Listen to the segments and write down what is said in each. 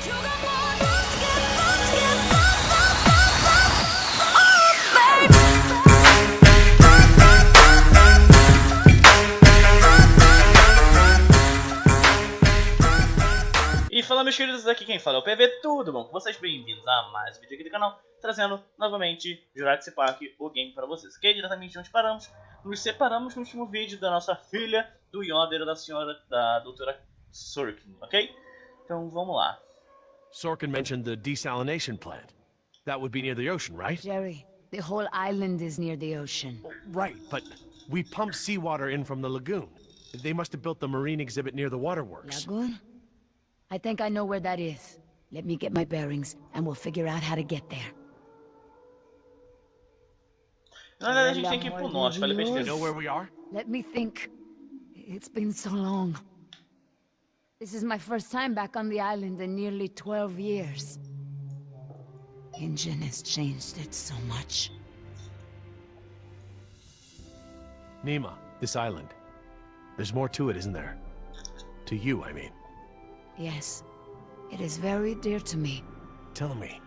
E fala, meus queridos, aqui quem fala é o PV, tudo bom com vocês? Bem-vindos a mais um vídeo aqui do canal, trazendo novamente Jurassic Park, o game para vocês. Que é diretamente onde paramos, nos separamos no último vídeo da nossa filha, do Yoder, da senhora, da doutora Sorkin, ok? Então vamos lá. Sorkin mentioned the desalination plant. That would be near the ocean, right? Jerry, the whole island is near the ocean. Right, but we pump seawater in from the lagoon. They must have built the marine exhibit near the waterworks. Lagoon? I think I know where that is. Let me get my bearings, and we'll figure out how to get there. Na verdade, a gente tem que ir pro norte, falei besteira. You know where we are? Let me think. It's been so long. This is my first time back on the island in nearly 12 years. Ingen has changed it so much. Nima, this island. There's more to it, isn't there? To you, I mean. Yes, it is very dear to me. Tell me.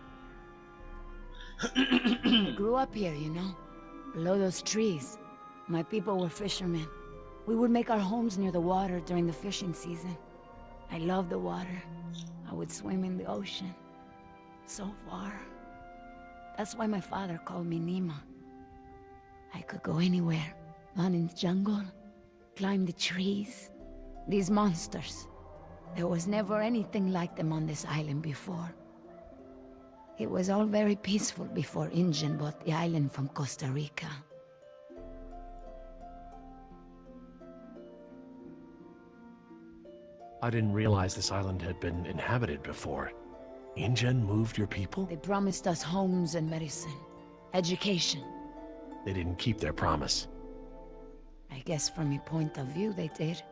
I grew up here, you know, below those trees. My people were fishermen. We would make our homes near the water during the fishing season. I loved the water. I would swim in the ocean. So far. That's why my father called me Nima. I could go anywhere. Run in the jungle. Climb the trees. These monsters. There was never anything like them on this island before. It was all very peaceful before Ingen bought the island from Costa Rica. I didn't realize this island had been inhabited before. Ingen moved your people? They promised us homes and medicine. Education. They didn't keep their promise. I guess from your point of view they did.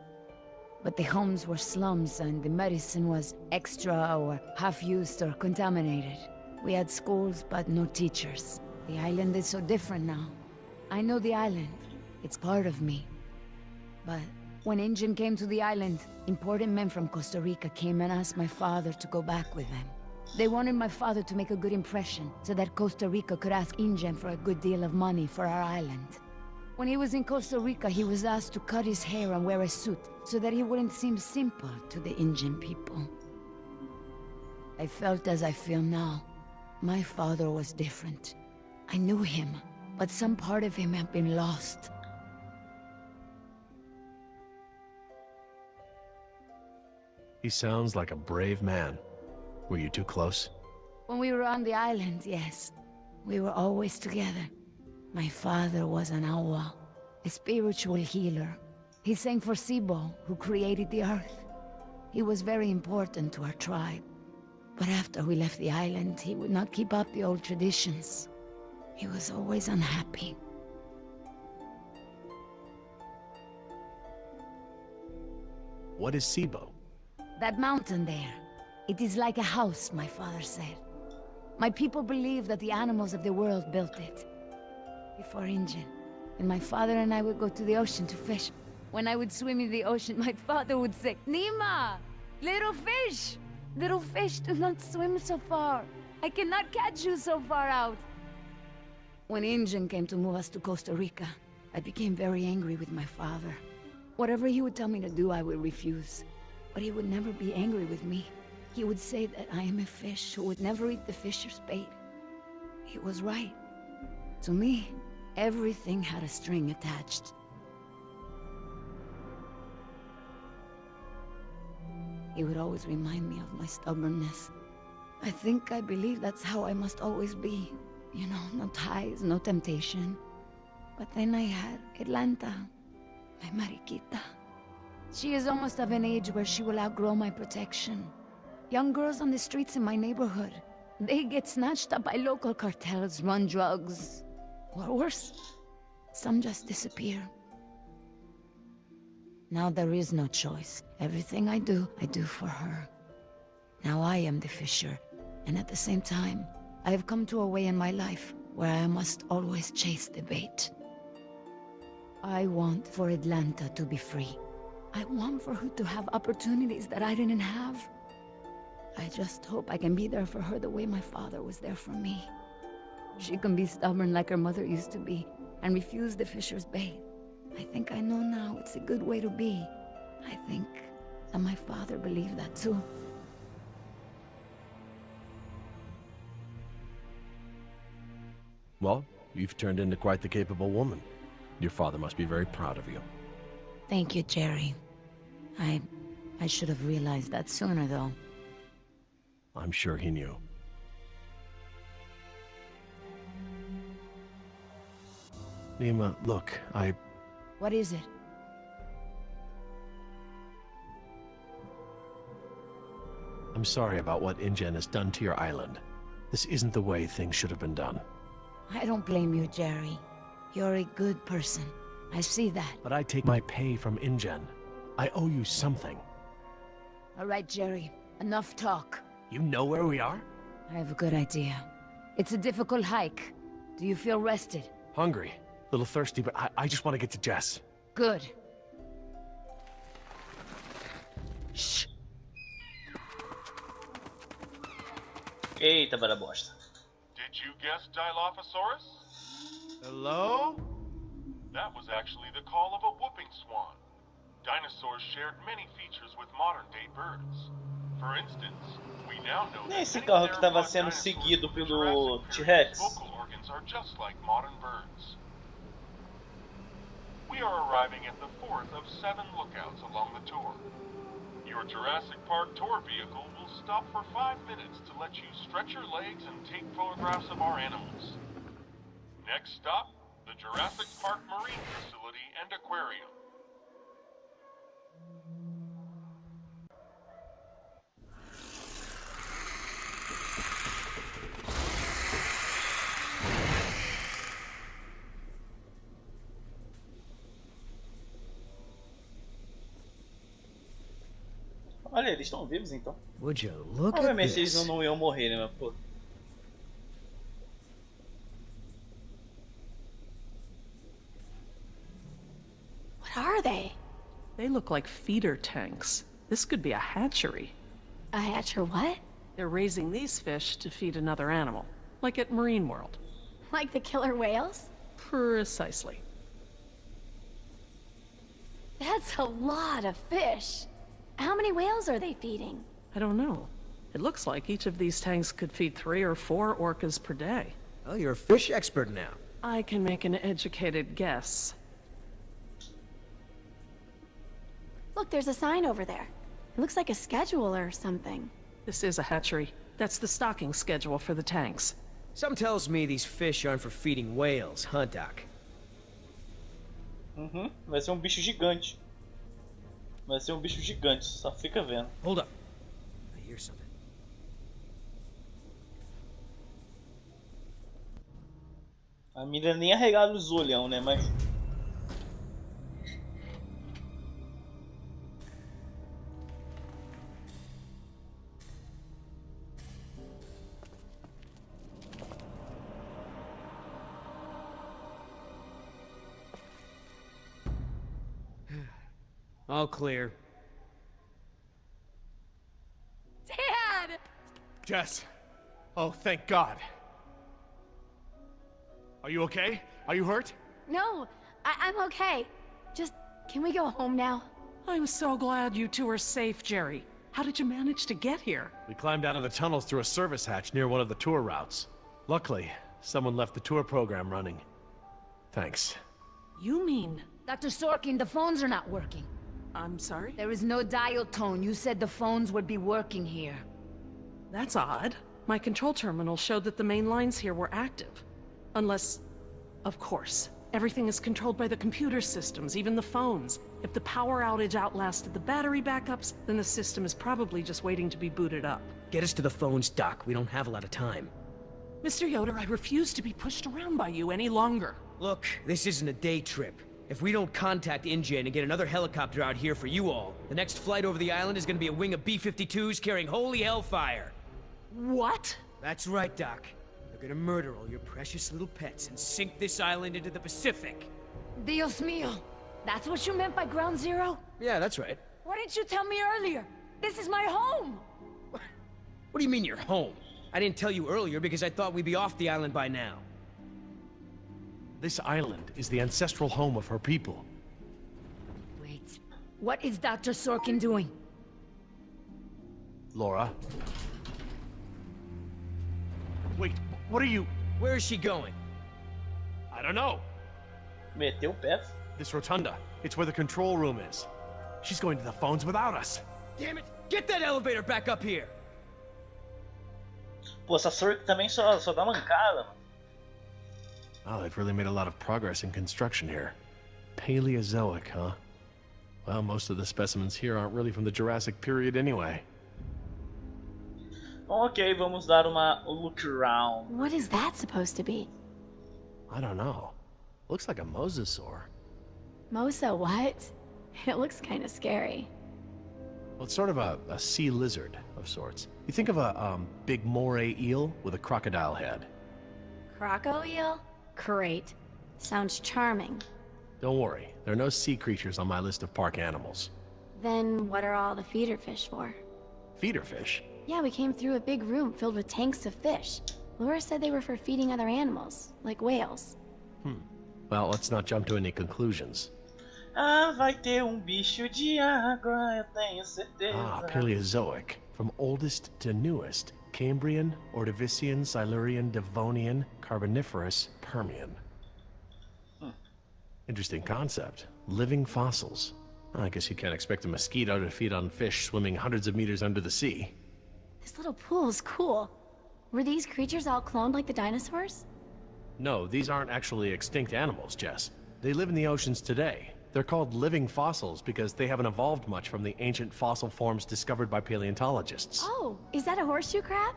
But the homes were slums and the medicine was extra or half-used or contaminated. We had schools but no teachers. The island is so different now. I know the island. It's part of me. But when Ingen came to the island, important men from Costa Rica came and asked my father to go back with them. They wanted my father to make a good impression so that Costa Rica could ask Ingen for a good deal of money for our island. When he was in Costa Rica, he was asked to cut his hair and wear a suit so that he wouldn't seem simple to the Ingen people. I felt as I feel now. My father was different. I knew him, but some part of him had been lost. He sounds like a brave man. Were you too close? When we were on the island, yes. We were always together. My father was an awa, a spiritual healer. He sang for Sibo, who created the earth. He was very important to our tribe. But after we left the island, he would not keep up the old traditions. He was always unhappy. What is Sibo? That mountain there. It is like a house, my father said. My people believe that the animals of the world built it. Before Ingen, and my father and I would go to the ocean to fish. When I would swim in the ocean, my father would say, Nima! Little fish! Little fish, do not swim so far. I cannot catch you so far out. When Ingen came to move us to Costa Rica, I became very angry with my father. Whatever he would tell me to do, I would refuse. But he would never be angry with me. He would say that I am a fish who would never eat the fisher's bait. He was right. To me, everything had a string attached. He would always remind me of my stubbornness. I think I believe that's how I must always be. You know, no ties, no temptation. But then I had Atlanta, my mariquita. She is almost of an age where she will outgrow my protection. Young girls on the streets in my neighborhood, they get snatched up by local cartels, run drugs. Or worse, some just disappear. Now there is no choice. Everything I do for her. Now I am the fisher, and at the same time, I have come to a way in my life where I must always chase the bait. I want for Atlanta to be free. I want for her to have opportunities that I didn't have. I just hope I can be there for her the way my father was there for me. She can be stubborn like her mother used to be, and refuse the fisher's bait. I think I know now it's a good way to be. I think that my father believed that too. Well, you've turned into quite the capable woman. Your father must be very proud of you. Thank you, Jerry. I should have realized that sooner, though. I'm sure he knew. Nima, look, What is it? I'm sorry about what InGen has done to your island. This isn't the way things should have been done. I don't blame you, Jerry. You're a good person. I see that. But I take my pay from InGen. I owe you something. All right, Jerry. Enough talk. You know where we are? I have a good idea. It's a difficult hike. Do you feel rested? Hungry. A little thirsty, but I just want to get to Jess. Good. Shh. Eita, bora bosta. Did you guess Dilophosaurus? Hello? That was actually the call of a whooping swan. Dinosaurs shared many features with modern-day birds. For instance, we now know that Esse many carro que estava theropod sendo dinosaurs seguido in pelo Jurassic T-Rex. period vocal organs are just like modern birds. We are arriving at the fourth of 7 lookouts along the tour. Your Jurassic Park tour vehicle will stop for 5 minutes to let you stretch your legs and take photographs of our animals. Next stop, the Jurassic Park Marine Facility and Aquarium. Olha, eles estão vivos então. Would you look at Obviamente eles this? não iam morrer, né? Mas, pô. What are they? They look like feeder tanks. This could be a hatchery. A hatcher what? They're raising these fish to feed another animal, like at Marine World. Like the killer whales? Precisely. That's a lot of fish. How many whales are they feeding? I don't know. It looks like each of these tanks could feed 3 or 4 orcas per day. Oh, you're a fish expert now. I can make an educated guess. Look, there's a sign over there. It looks like a schedule or something. This is a hatchery. That's the stocking schedule for the tanks. Some tells me these fish aren't for feeding whales, huh, Doc? Uhum. Vai ser bicho gigante. Vai ser bicho gigante, só fica vendo. Hold up. I hear something. A mira nem arregala os olhão, né? Mas. All clear. Dad! Jess! Oh, thank God. Are you okay? Are you hurt? No, I'm okay. Just, can we go home now? I'm so glad you two are safe, Jerry. How did you manage to get here? We climbed out of the tunnels through a service hatch near one of the tour routes. Luckily, someone left the tour program running. Thanks. You mean... Dr. Sorkin, the phones are not working. I'm sorry? There is no dial tone. You said the phones would be working here. That's odd. My control terminal showed that the main lines here were active. Unless... Of course. Everything is controlled by the computer systems, even the phones. If the power outage outlasted the battery backups, then the system is probably just waiting to be booted up. Get us to the phones, Doc. We don't have a lot of time. Mr. Yoder, I refuse to be pushed around by you any longer. Look, this isn't a day trip. If we don't contact InGen and get another helicopter out here for you all, the next flight over the island is gonna be a wing of B-52s carrying holy hellfire. What? That's right, Doc. They're gonna murder all your precious little pets and sink this island into the Pacific. Dios mío. That's what you meant by ground zero? Yeah, that's right. Why didn't you tell me earlier? This is my home! What do you mean you're home? I didn't tell you earlier because I thought we'd be off the island by now. This island is the ancestral home of her people. Wait. What is Dr. Sorkin doing? Laura? Wait, what are you... Where is she going? I don't know. Meteu o pé. This rotunda. It's where the control room is. She's going to the phones without us. Damn it! Get that elevator back up here! Pô, essa Sork também só dá mancada, mano. Oh, they've really made a lot of progress in construction here. Paleozoic, huh? Well, most of the specimens here aren't really from the Jurassic period anyway. Bom, ok, vamos dar uma look around. What is that supposed to be? I don't know. Looks like a mosasaur. Mosa what? It looks kind of scary. Well, it's sort of a sea lizard of sorts. You think of a big moray eel with a crocodile head. Croco eel? Great. Sounds charming. Don't worry, there are no sea creatures on my list of park animals. Then what are all the feeder fish for? Feeder fish? Yeah, we came through a big room filled with tanks of fish. Laura said they were for feeding other animals, like whales. Well, let's not jump to any conclusions. Ah, vai ter bicho de água, eu tenho certeza. Ah, Paleozoic. From oldest to newest. Cambrian, Ordovician, Silurian, Devonian, Carboniferous, Permian. Interesting concept. Living fossils. I guess you can't expect a mosquito to feed on fish swimming hundreds of meters under the sea. This little pool is cool. Were these creatures all cloned like the dinosaurs? No, these aren't actually extinct animals, Jess. They live in the oceans today. They're called living fossils because they haven't evolved much from the ancient fossil forms discovered by paleontologists. Oh, is that a horseshoe crab?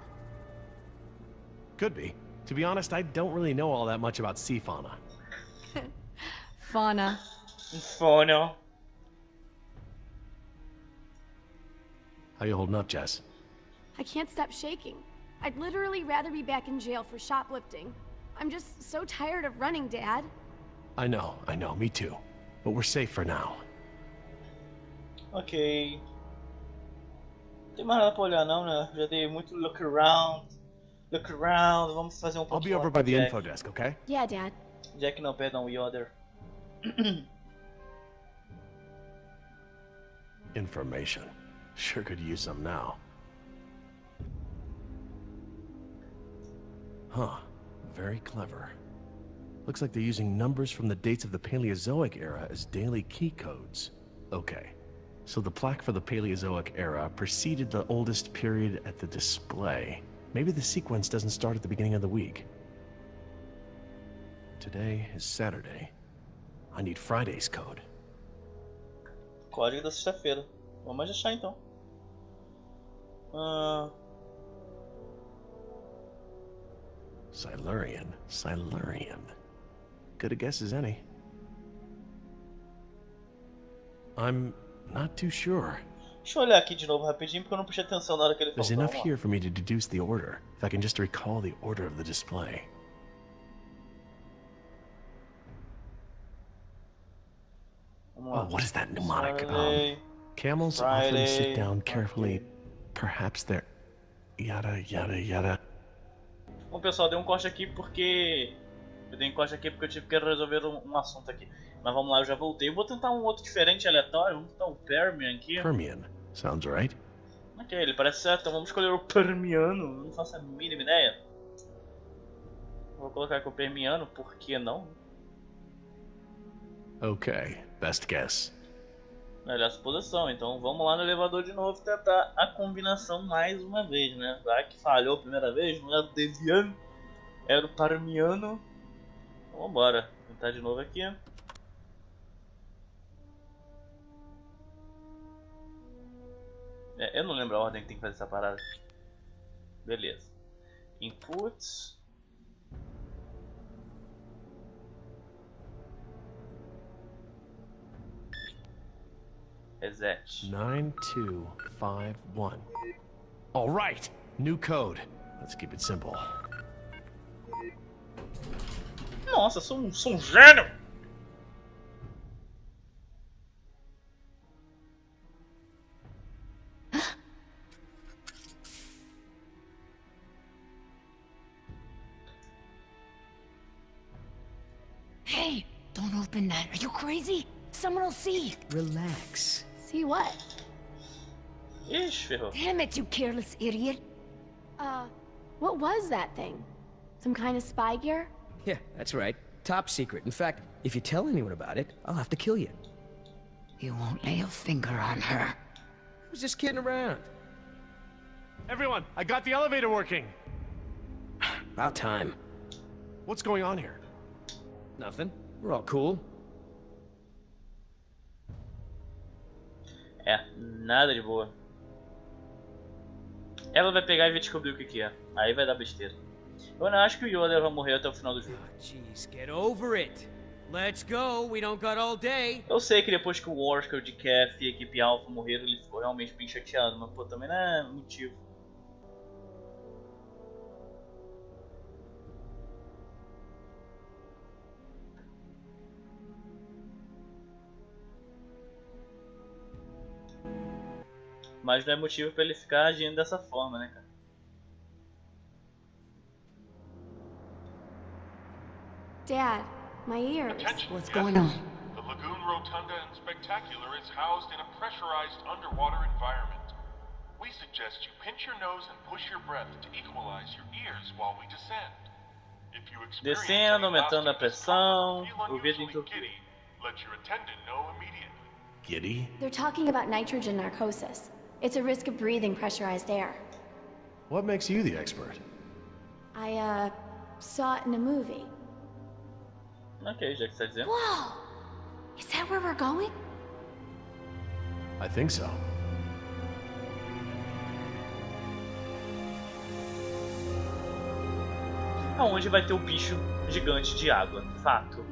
Could be. To be honest, I don't really know all that much about sea fauna. Fauna. Fauna. How you holding up, Jess? I can't stop shaking. I'd literally rather be back in jail for shoplifting. I'm just so tired of running, Dad. I know, me too. But we're safe for now. Ok. Não tem mais nada pra olhar não, né? Já dei muito look around. Look around, vamos fazer I'll ponto be over by the info desk, okay? Yeah, Dad. Jack não, perdão, Yoder. Information. Sure could use some now. Huh. Very clever. Looks like they're using numbers from the dates of the Paleozoic era as daily key codes. Okay. So the plaque for the Paleozoic era preceded the oldest period at the display. Maybe the sequence doesn't start at the beginning of the week. Today is Saturday. I need Friday's code. Código da sexta-feira. Vamos achar então. Silurian. Good a guess as any. I'm not too sure. Deixa eu olhar aqui de novo rapidinho porque eu não prestei atenção na hora que ele There's falou. enough here for me to deduce the order, if I can just recall the order of the display. Oh, what is that mnemonic? Camels often sit down carefully. Perhaps they're... yada, yada, yada. Bom, pessoal, dei um corte aqui porque... Eu tive que resolver um assunto aqui. Mas vamos lá, eu já voltei. Eu vou tentar um outro diferente, aleatório. Vamos tentar o Permian aqui. Permian. Sounds right. Ok, ele parece certo. Então vamos escolher o Permiano. Eu não faço a mínima ideia. Vou colocar aqui o Permiano, por que não? Ok, best guess. Melhor suposição. Então vamos lá no elevador de novo e tentar a combinação mais uma vez, né? Já que falhou a primeira vez, não era o Devian, era o Parmiano. Então vambora. Tentar de novo aqui. Eu não lembro a ordem que tem que fazer essa parada. Beleza. Inputs. Reset. 9251. All right, new code. Let's keep it simple. Nossa, sou um gênio! Hey, don't open that. Are you crazy? Someone will see. Relax. See what? Ixi, ferrou. Damn it, you careless idiot. What was that thing? Some kind of spy gear? Yeah, that's right. Top secret. In fact, if you tell anyone about it, I'll have to kill you. You won't lay a finger on her. I was just kidding around. Everyone, I got the elevator working. About time. What's going on here? Nothing. We're all cool. É, nada de boa. Ela vai pegar e vai descobrir o que é. Aí vai dar besteira. Eu não acho que o Yoda vai morrer até o final do jogo. Jeez, get over it. Let's go. We don't got all day. Eu sei que depois que o Oscar, o DCAF e a equipe Alpha morreram, ele ficou realmente bem chateado, mas pô, também não é motivo. Mas não é motivo pra ele ficar agindo dessa forma, né, cara? Dad, my ears. Attention, What's yes. going on? The Lagoon Rotunda and Spectacular is housed in a pressurized underwater environment. We suggest you pinch your nose and push your breath to equalize your ears while we descend. If you experience Descendo, any aumentando a lasting pressão, discomfort o or feel vidro unusually entupido. giddy, let your attendant know immediately. Giddy? They're talking about nitrogen narcosis. It's a risk of breathing pressurized air. What makes you the expert? I, saw it in a movie. Ok, já que você tá dizendo. Whoa! Is that where we're going? I think so. Aonde vai ter o bicho gigante de água, fato.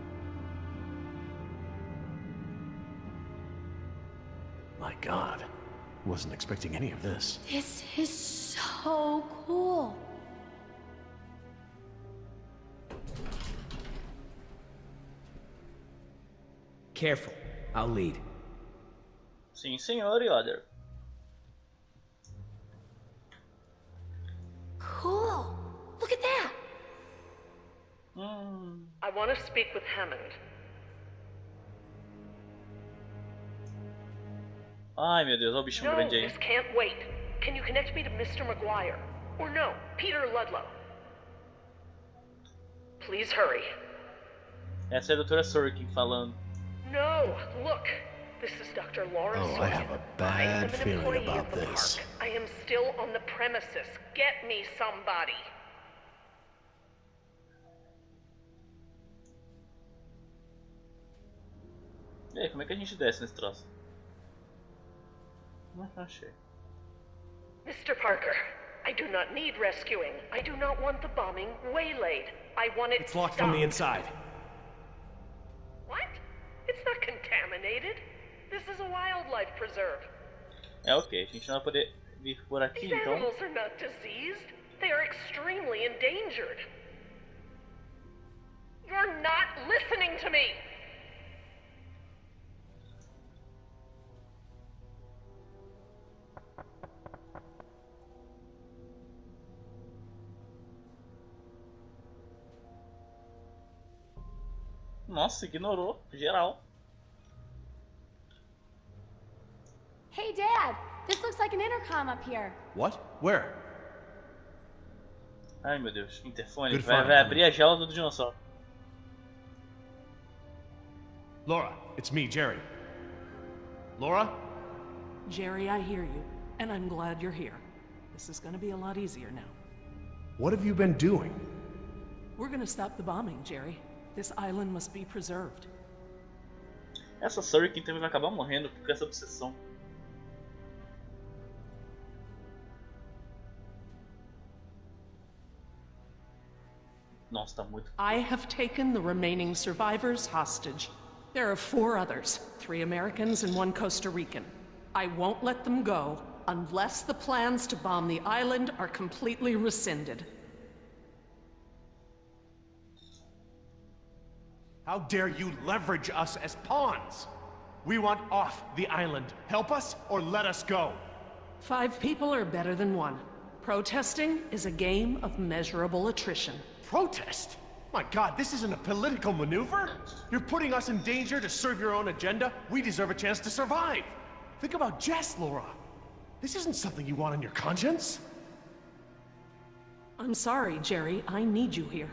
My God. Wasn't expecting any of this. This is so cool. Careful. I'll lead. Sim, senhor Yoda. Cool. Look at that. I want to speak with Hammond. Ai meu Deus, olha o bichão No, grande aí. this can't wait. Can you connect me to Mr. McGuire? Or no, Peter Ludlow. Please hurry. Essa é a Dra. Sorkin falando. No, look. This is Dr. Laura Oh, I Sorkin. have a I bad am an feeling employee about of the this. park. I am still on the premises. Get me somebody. E aí, como é que a gente desce nesse troço? Não achei. Mr. Parker, I do not need rescuing. I do not want the bombing waylaid. I want it It's locked from the stopped. inside. What? It's not contaminated. This is a wildlife preserve. É ok, a gente não vai poder vir por aqui These então. animals are not diseased. They are extremely endangered. You're not listening to me. Nossa, ignorou, geral. Hey, Dad. This looks like an intercom up here. What? Where? Ai meu Deus, interfone, Good vai find, abrir a jaula do dinossauro. Laura, it's me, Jerry. Laura? Jerry, I hear you, and I'm glad you're here. This is gonna be a lot easier now. What have you been doing? We're gonna stop the bombing, Jerry. This island must be preserved. Essa Sorkin também vai acabar morrendo por essa obsessão. Nossa, tá muito. I have taken the remaining survivors hostage. There are 4 others, 3 Americans and 1 Costa Rican. I won't let them go unless the plans to bomb the island are completely rescinded. How dare you leverage us as pawns? We want off the island. Help us or let us go. 5 people are better than 1. Protesting is a game of measurable attrition. Protest? My God, this isn't a political maneuver. You're putting us in danger to serve your own agenda. We deserve a chance to survive. Think about Jess, Laura. This isn't something you want on your conscience. I'm sorry, Jerry. I need you here.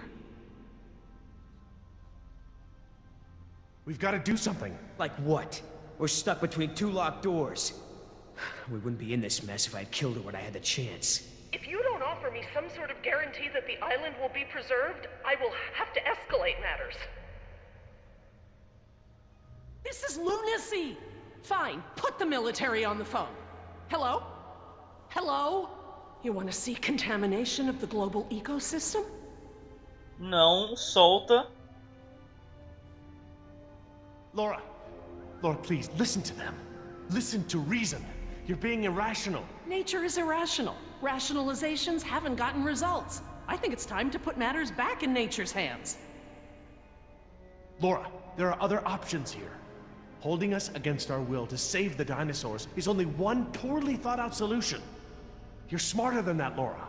We've got to do something. Like what? We're stuck between two locked doors. We wouldn't be in this mess if I'd killed her when I had the chance. If you don't offer me some sort of guarantee that the island will be preserved, I will have to escalate matters. This is lunacy! Fine, put the military on the phone. Hello? Hello? You want to see contamination of the global ecosystem? Não, solta. Laura, please, listen to them. Listen to reason. You're being irrational. Nature is irrational. Rationalizations haven't gotten results. I think it's time to put matters back in nature's hands. Laura, there are other options here. Holding us against our will to save the dinosaurs is only one poorly thought out solution. You're smarter than that, Laura.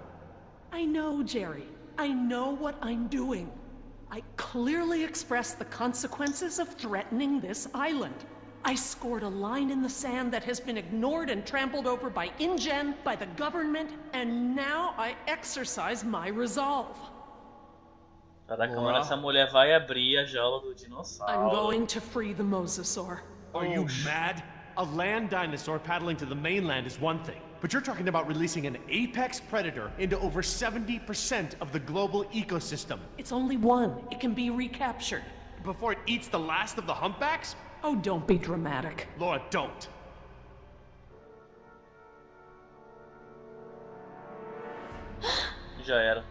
I know, Jerry. I know what I'm doing. I clearly expressed the consequences of threatening this island. I scored a line in the sand that has been ignored and trampled over by InGen, by the government, and now I exercise my resolve. Caraca, mano, essa mulher vai abrir a jaula do dinossauro. I'm going to free the mosasaur. Are you mad? A land dinosaur paddling to the mainland is one thing, but you're talking about releasing an apex predator into over 70% of the global ecosystem. It's only one. It can be recaptured. Before it eats the last of the humpbacks? Oh, don't be dramatic. Laura, don't. Já era.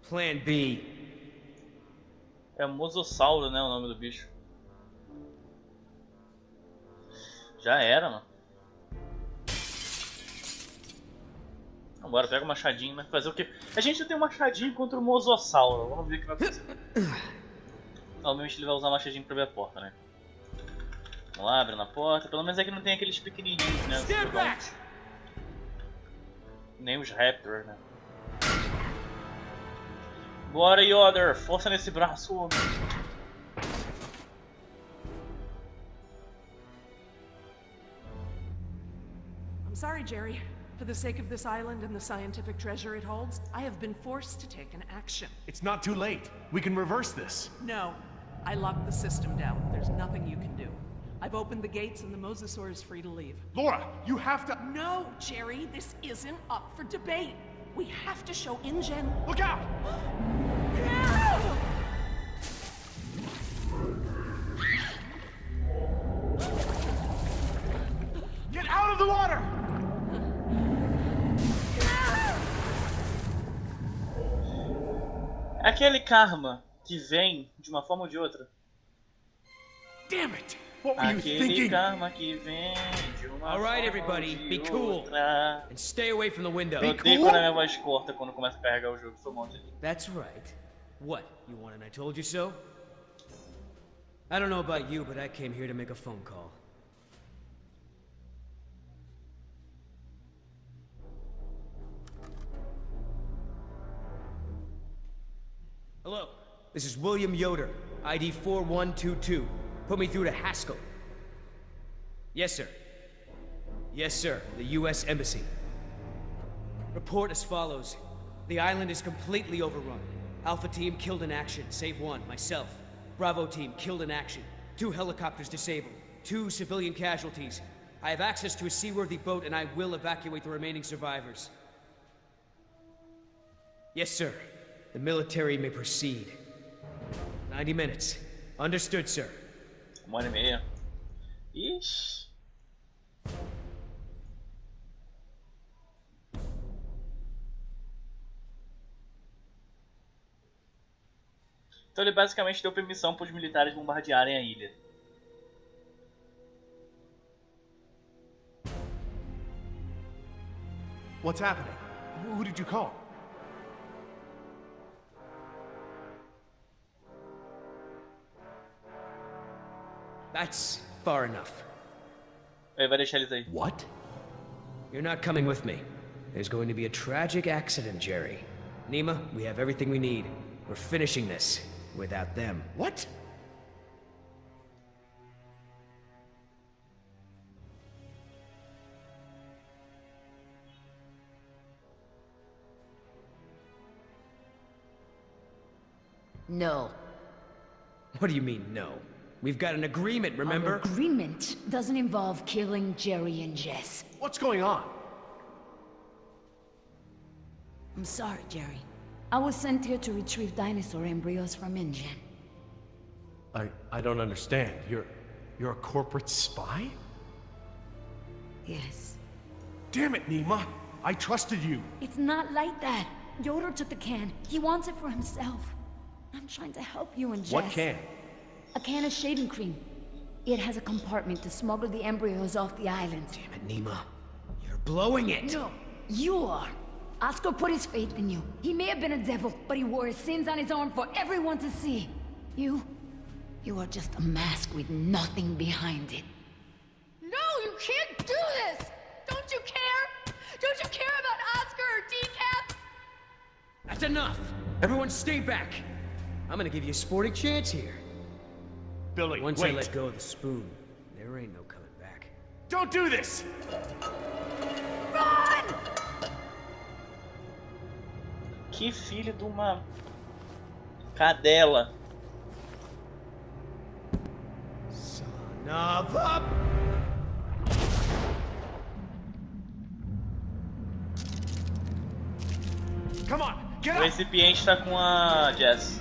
Plan B. É Mosossauro, né, o nome do bicho. Já era, mano. Agora pega o machadinho, vai fazer o quê? A gente tem um machadinho contra o Mosossauro. Vamos ver o que vai acontecer. Obviamente ele vai usar o machadinho pra abrir a porta, né? Vamos lá, abrindo a porta. Pelo menos aqui não tem aqueles pequenininhos, né? Nem os Raptors, né? Bora, Yoder! Força nesse braço, homem! I'm sorry, Jerry. For the sake of this island and the scientific treasure it holds, I have been forced to take an action. It's not too late. We can reverse this. No. I locked the system down. There's nothing you can do. I've opened the gates and the mosasaur is free to leave. Laura, you have to... No, Jerry, this isn't up for debate. We have to show InGen... Look out! Get out of the water! Aquele karma que vem de uma forma ou de outra. Damn it! What were you Aquele thinking? karma que vem de uma All right, forma everybody, ou be de cool. outra. And stay away from the window. Eu odeio quando a minha voz corta quando começa a carregar o jogo. Foi um monte de... That's right. What? You want an I told you so? I don't know about you, but I came here to make a phone call. Hello, this is William Yoder, ID 4122. Put me through to Haskell. Yes, sir. Yes, sir, the U.S. Embassy. Report as follows. The island is completely overrun. Alpha team killed in action, save one, myself. Bravo team killed in action. 2 helicopters disabled. 2 civilian casualties. I have access to a seaworthy boat and I will evacuate the remaining survivors. Yes, sir. The military may proceed. 90 minutes. Understood, sir. 1h30. Ixi. Então ele basicamente deu permissão para os militares bombardearem a ilha. What's happening? Who did you call? That's far enough. Ele vai deixar eles aí. What? You're not coming with me. There's going to be a tragic accident, Jerry. Nima, we have everything we need. We're finishing this without them. What? No. What do you mean, no? We've got an agreement, remember? Our agreement doesn't involve killing Jerry and Jess. What's going on? I'm sorry, Jerry. I was sent here to retrieve dinosaur embryos from InGen. I don't understand. You're a corporate spy? Yes. Damn it, Nima! I trusted you! It's not like that. Yoder took the can. He wants it for himself. I'm trying to help you and Jess. What can? A can of shaving cream. It has a compartment to smuggle the embryos off the island. Damn it, Nima. You're blowing it! No, you are. Oscar put his faith in you. He may have been a devil, but he wore his sins on his arm for everyone to see. You are just a mask with nothing behind it. No, you can't do this! Don't you care? Don't you care about Oscar or Decaf? That's enough! Everyone stay back! I'm gonna give you a sporting chance here. Billy, Once wait. I let go of the spoon, there ain't no coming back. Don't do this! Run! Que filho de uma cadela. Son of a... Come on, get O up! recipiente tá com a Jess.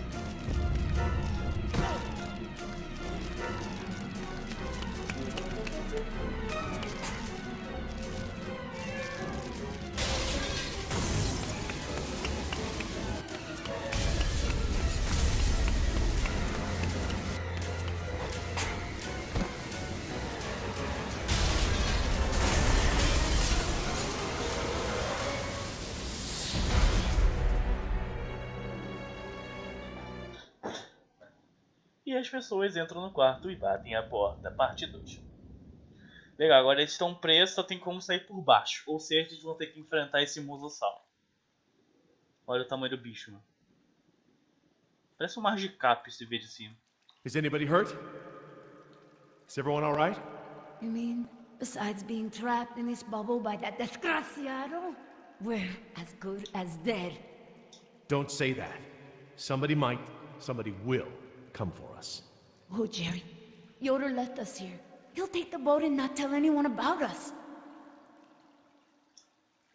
E as pessoas entram no quarto e batem a porta. Parte 2. Legal, agora eles estão presos, só tem como sair por baixo. Ou seja, eles vão ter que enfrentar esse musossauro. Olha o tamanho do bicho, mano. Parece um Margicap esse vídeo assim. Is anybody hurt? Is everyone alright? You mean, besides being trapped in this bubble by that desgraciado, we're as good as dead. Don't say that. Somebody might, somebody will come for us. Oh, Jerry. Yoder left us here. He'll take the boat and not tell anyone about us.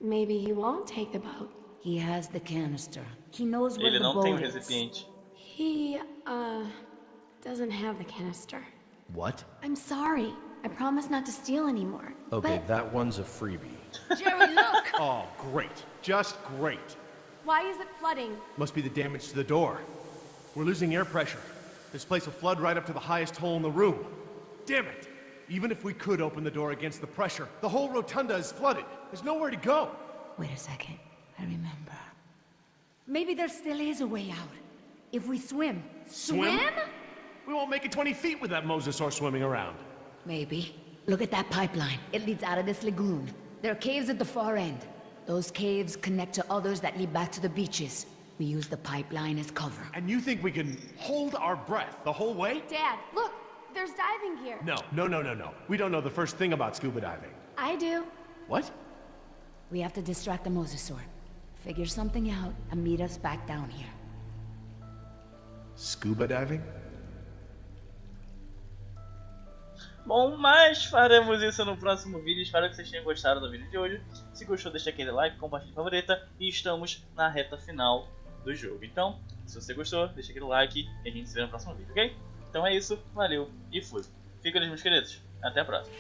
Maybe he won't take the boat. He has the canister. He knows where Ele the não tem o boat is. recipiente. He, doesn't have the canister. What? I'm sorry. I promise not to steal anymore. Okay, that one's a freebie. Jerry, look! Oh, great. Just great. Why is it flooding? Must be the damage to the door. We're losing air pressure. This place will flood right up to the highest hole in the room. Damn it! Even if we could open the door against the pressure, the whole rotunda is flooded. There's nowhere to go. Wait a second. I remember. Maybe there still is a way out. If we swim. Swim? We won't make it 20 feet with that mosasaur swimming around. Maybe. Look at that pipeline. It leads out of this lagoon. There are caves at the far end. Those caves connect to others that lead back to the beaches. We use the pipeline as cover. And you think we can hold our breath the whole way? Dad, look! There's diving gear. No. We don't know the first thing about scuba diving. I do. What? We have to distract the mosasaur. Figure something out and meet us back down here. Scuba diving? Bom, mas faremos isso no próximo vídeo. Espero que vocês tenham gostado do vídeo de hoje. Se gostou, deixa aquele like, compartilha, favorita. E estamos na reta final do jogo. Então, se você gostou, deixa aquele like e a gente se vê no próximo vídeo, ok? Então é isso, valeu e fui. Fica ali, meus queridos. Até a próxima.